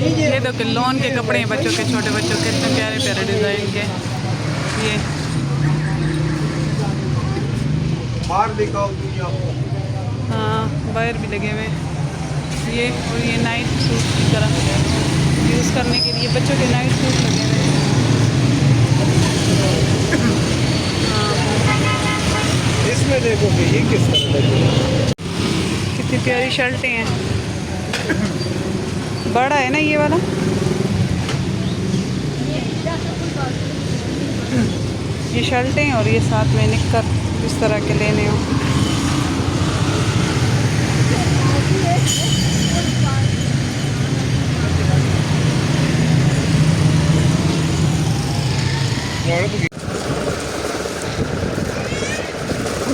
ये तो लॉन के कपड़े हैं बच्चों के, छोटे बच्चों के, इतने प्यारे प्यारे डिज़ाइन के। ये बाहर दिखाओ दुनिया को। हाँ, बाहर भी लगे हुए ये। और ये नाइट सूट की तरह यूज़ करने के लिए बच्चों के नाइट सूट लगे हुए हैं। इसमें देखो कि ये किस तरह लगी, कितनी प्यारी शर्टें हैं। बड़ा है ना ये वाला। ये शर्टें और ये साथ में निक्कर इस तरह के लेने हो।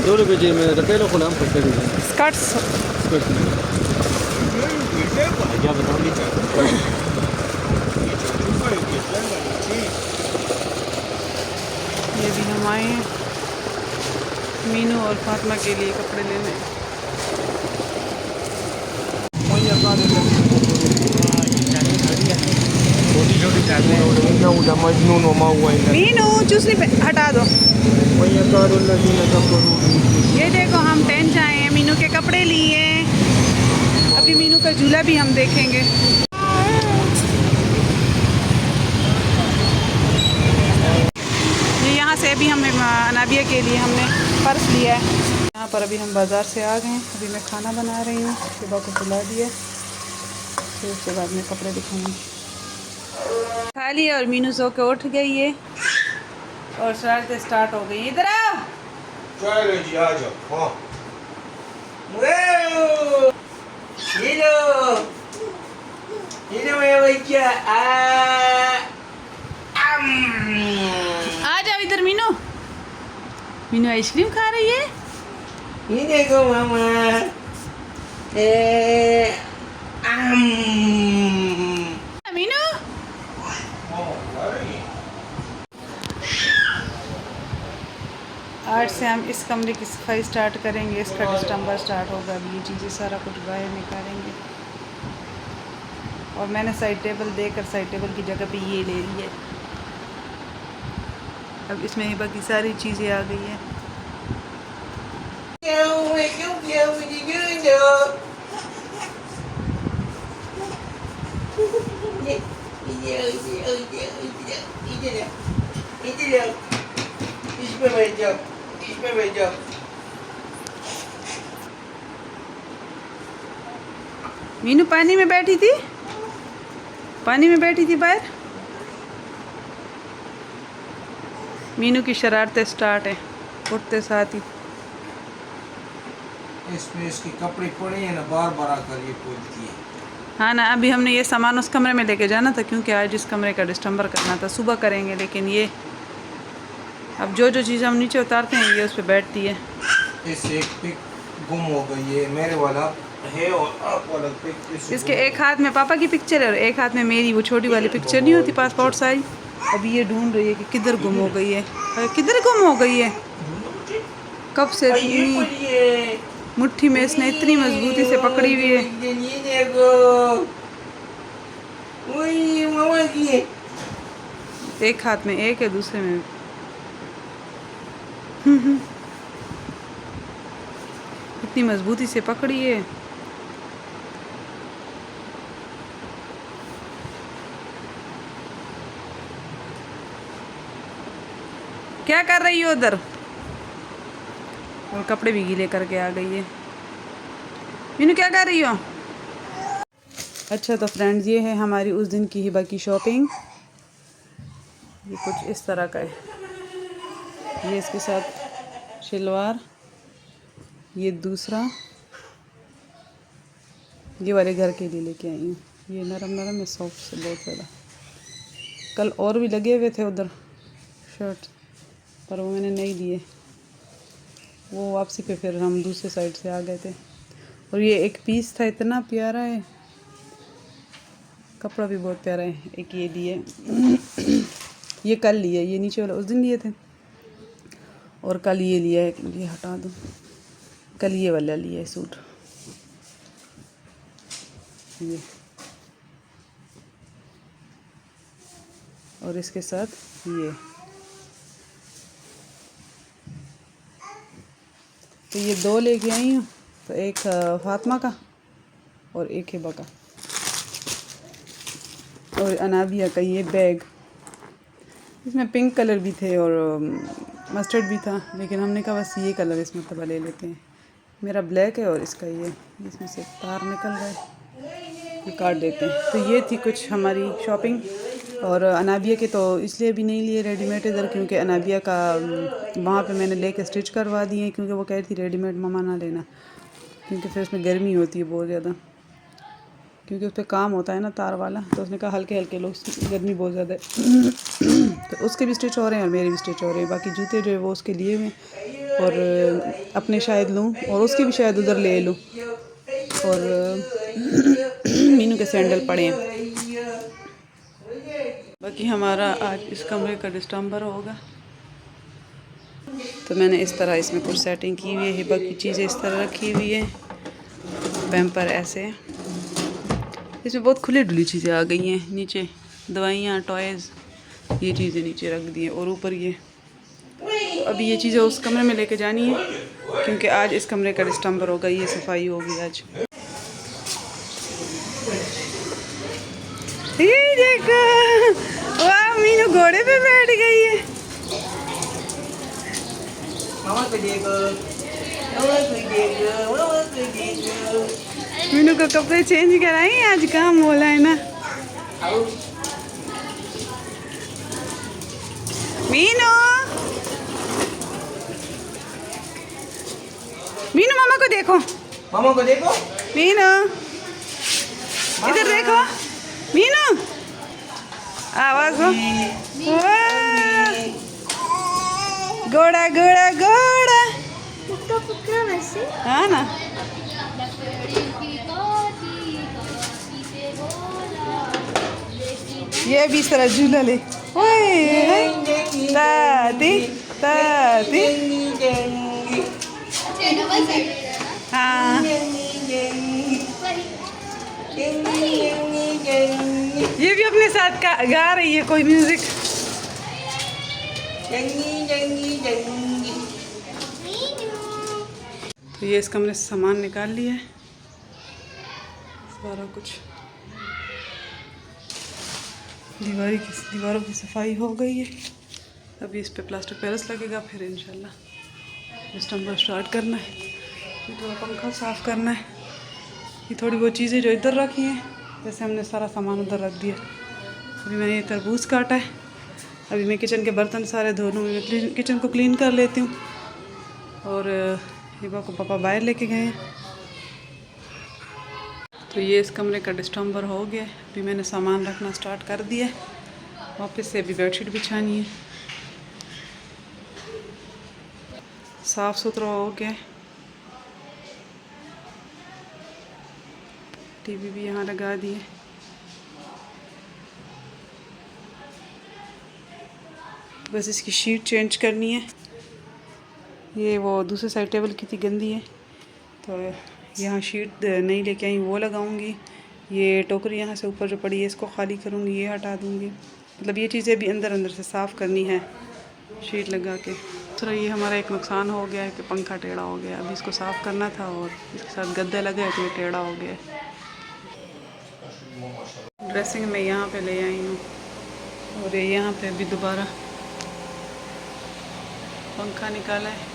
₹2 में रपेलो को नाम पड़ते हैं स्कर्ट्स। क्या बताऊंगी। ये भी हम आए हैं मीनू और फातिमा के लिए कपड़े लेने। मीनू चूसनी पे हटा दो। ये देखो हम टेंट आए हैं, मीनू के कपड़े लिए। अभी मीनू का झूला भी हम देखेंगे। ये यहाँ से अभी हमें नाबिया के लिए हमने पर्स लिया है। यहाँ पर अभी हम बाज़ार से आ गए हैं। अभी मैं खाना बना रही हूँ, सुबह को बुला दिया, फिर उसके बाद में कपड़े दिखाऊंगी। खा लिया और मीनू सो के उठ गई है और शरारतें स्टार्ट हो गई। इधर आओ। चलो जी आ जाओ। हाँ आ जाओ इधर मीनू। मीनू आइसक्रीम खा रही है। ये देखो मामा। मीनू आज से हम इस कमरे की सफाई स्टार्ट करेंगे। इसका डिस्टेंबर स्टार्ट होगा। अभी ये चीज़ें सारा कुछ बाहर निकालेंगे। और मैंने साइड टेबल देकर साइड टेबल की जगह पे ये ले ली है। अब इसमें ही बाकी सारी चीज़ें आ गई है। इसमें बैठ जाओ। मीनू पानी में बैठी थी, पानी में बैठी थी बाहर। मीनू की शरारतें स्टार्ट है उठते साथ ही। इसमें इसके कपड़े पड़े हैं ना, बार बार आकर ये बोलती है। हाँ ना, अभी हमने ये सामान उस कमरे में लेके जाना था क्योंकि आज इस कमरे का डिस्टेंबर करना था। सुबह करेंगे, लेकिन ये अब जो जो चीज़ हम नीचे उतारते हैं ये उस पर बैठती है। इससे एक पिक गुम हो गई है, मेरे वाला है और आप वाला पिक। इसके एक हाथ में पापा की पिक्चर है और एक हाथ में मेरी वो छोटी वाली पिक्चर नहीं होती पासपोर्ट साइज। अभी ये ढूंढ रही है कि किधर गुम हो गई है, किधर गुम हो गई है। कब से मुट्ठी में इसने इतनी मजबूती से पकड़ी हुई है। ये देखो। वही मामा की है। एक हाथ में एक है, दूसरे में इतनी मजबूती से पकड़ी है। क्या कर रही हो उधर? और कपड़े भी गीले करके आ गई है। मीनू क्या कर रही हो? अच्छा तो फ्रेंड्स, ये है हमारी उस दिन की हिबा की शॉपिंग। ये कुछ इस तरह का है। ये इसके साथ शलवार, ये दूसरा, ये वाले घर के लिए लेके आई हूँ। ये नरम नरम है, सॉफ्ट से बहुत ज़्यादा। कल और भी लगे हुए थे उधर शर्ट, पर वो मैंने नहीं लिए। वो वापसी पे फिर हम दूसरे साइड से आ गए थे। और ये एक पीस था, इतना प्यारा है, कपड़ा भी बहुत प्यारा है। एक ये लिए ये कल लिए, ये नीचे वाला उस दिन लिए थे, और कल ये लिया है। ये हटा दूँ, कल ये वाला लिया है सूट। ये और इसके साथ ये। तो ये 2 लेके आई हूँ, तो एक फातिमा का और एक हिबा का, और अनाबिया का ये बैग। इसमें पिंक कलर भी थे और मस्टर्ड भी था, लेकिन हमने कहा बस ये कलर इसमें तबा ले लेते हैं। मेरा ब्लैक है और इसका ये, इसमें से तार निकल रहा है, ये काट देते हैं। तो ये थी कुछ हमारी शॉपिंग। और अनाबिया के तो इसलिए भी नहीं लिए रेडीमेड इधर, क्योंकि अनाबिया का वहाँ पे मैंने लेके स्टिच करवा दिए, क्योंकि वो कह रही थी रेडीमेड मम्मा ना लेना, क्योंकि फिर उसमें गर्मी होती है बहुत ज़्यादा, क्योंकि उस पर काम होता है ना तार वाला। तो उसने कहा हल्के हल्के लो, गर्मी बहुत ज़्यादा है। तो उसके भी स्टिच हो रहे हैं और मेरे भी स्टिच हो रहे हैं। बाकी जूते जो है वो उसके लिए में, और अपने शायद लूँ, और उसके भी शायद उधर ले लूँ। और मीनू के सैंडल पड़े हैं। बाकी हमारा आज इस कमरे का डिस्टम्बर होगा। तो मैंने इस तरह इसमें कुछ सेटिंग की हुई है। हिबा की चीज़ें इस तरह रखी हुई है, पैम्पर ऐसे। इसमें बहुत खुली डुली चीज़ें आ गई हैं। नीचे दवाइयाँ, टॉयज़, ये चीज़ें नीचे रख दी हैं, और ऊपर ये। तो अभी ये चीज़ें उस कमरे में लेके जानी है, क्योंकि आज इस कमरे का डिस्टम्बर होगा, ये सफाई होगी आज। ये देखो, वाह मीनू घोड़े पे बैठ गई है। मामा को देखो, मामा को देखो, मामा को देखो। मीनू को कपड़े चेंज कराएं, आज काम बोला है ना। आओ। मीनू, मीनू मामा को देखो, मामा को देखो। मीनू इधर देखो, मीनू आवाज हो। घोड़ा घोड़ा घोड़ा, पुक्का पुक्का वैसे हाँ ना। ये भी इस तरह झूला ले। ओए दादी दादी, हाँ ये भी अपने साथ गा रही है कोई म्यूजिक। तो ये इस कमरे से सामान निकाल लिया है सारा कुछ। दीवारों की सफाई हो गई है। अभी इस पे प्लास्टर पेरिस लगेगा, फिर इंशाल्लाह डिस्टम्बर स्टार्ट करना है। ये थोड़ा पंखा साफ़ करना है। ये थोड़ी वो चीज़ें जो इधर रखी हैं, जैसे हमने सारा सामान उधर रख दिया। अभी मैंने ये तरबूज काटा है। अभी मैं किचन के बर्तन सारे धो लूँ, मैं किचन को क्लीन कर लेती हूँ। और हिबा को पापा बाहर लेके गए हैं। तो ये इस कमरे का डिस्टम्बर हो गया। अभी मैंने सामान रखना स्टार्ट कर दिया है। वापस से अभी बेडशीट बिछानी है। साफ़ सुथरा हो गया। टीवी भी यहाँ लगा दिए। बस इसकी शीट चेंज करनी है। ये वो दूसरे साइड टेबल की थी गंदी है, तो यहाँ शीट नहीं लेके आई, वो लगाऊंगी। ये टोकरी यहाँ से ऊपर जो पड़ी है इसको खाली करूँगी, ये हटा दूँगी। मतलब ये चीज़ें भी अंदर अंदर से साफ़ करनी है शीट लगा के। तो ये हमारा एक नुकसान हो गया है कि पंखा टेढ़ा हो गया। अभी इसको साफ़ करना था और इसके साथ गद्दे लगे तो ये टेढ़ा हो गया। ड्रेसिंग में यहाँ पे ले आई हूँ, और ये यहाँ पे अभी दोबारा पंखा निकाला है,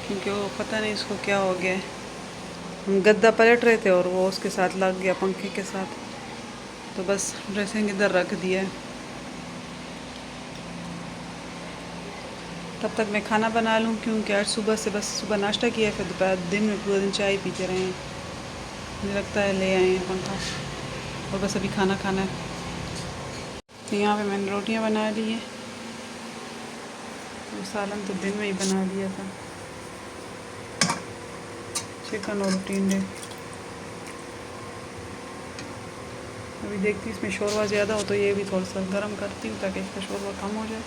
क्योंकि वो पता नहीं इसको क्या हो गया है। हम गद्दा पलट रहे थे और वो उसके साथ लग गया पंखे के साथ, तो बस ड्रेसिंग इधर रख दिया है। तब तक मैं खाना बना लूँ, क्योंकि आज सुबह नाश्ता किया, फिर दोपहर दिन में पूरा दिन चाय पीते रहे हैं। मुझे लगता है ले आए हैं पंखा, और बस अभी खाना खाना है। तो यहाँ पे मैंने रोटियाँ बना ली हैं, और सालन तो दिन में ही बना लिया था। चिकन और रोटी है। अभी देखती हूँ इसमें शोरवा ज़्यादा हो तो ये भी थोड़ा सा गर्म करती हूँ, ताकि इसका शोरवा कम हो जाए।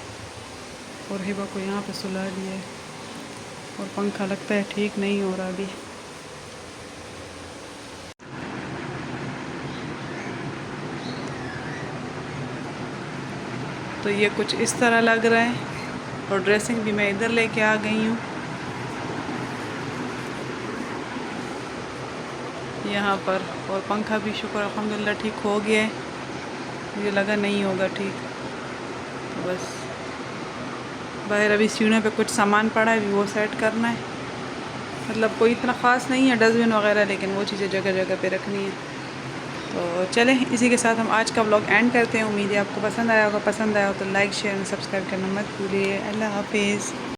और हिबा को यहाँ पे सुला दिया है, और पंखा लगता है ठीक नहीं हो रहा अभी। तो ये कुछ इस तरह लग रहा है। और ड्रेसिंग भी मैं इधर लेके आ गई हूँ। यहाँ पर और पंखा भी शुक्र अल्हम्दुलिल्लाह ठीक हो गया है, मुझे लगा नहीं होगा ठीक। तो बस बाहर अभी सीढ़ियों पे कुछ सामान पड़ा है, वो सेट करना है। मतलब कोई इतना ख़ास नहीं है डस्टबिन वगैरह, लेकिन वो चीज़ें जगह जगह पे रखनी है। तो चलें, इसी के साथ हम आज का व्लॉग एंड करते हैं। उम्मीद है आपको पसंद आया होगा। पसंद आया हो तो लाइक शेयर और सब्सक्राइब करना मत भूलिए। अल्लाह हाफिज़।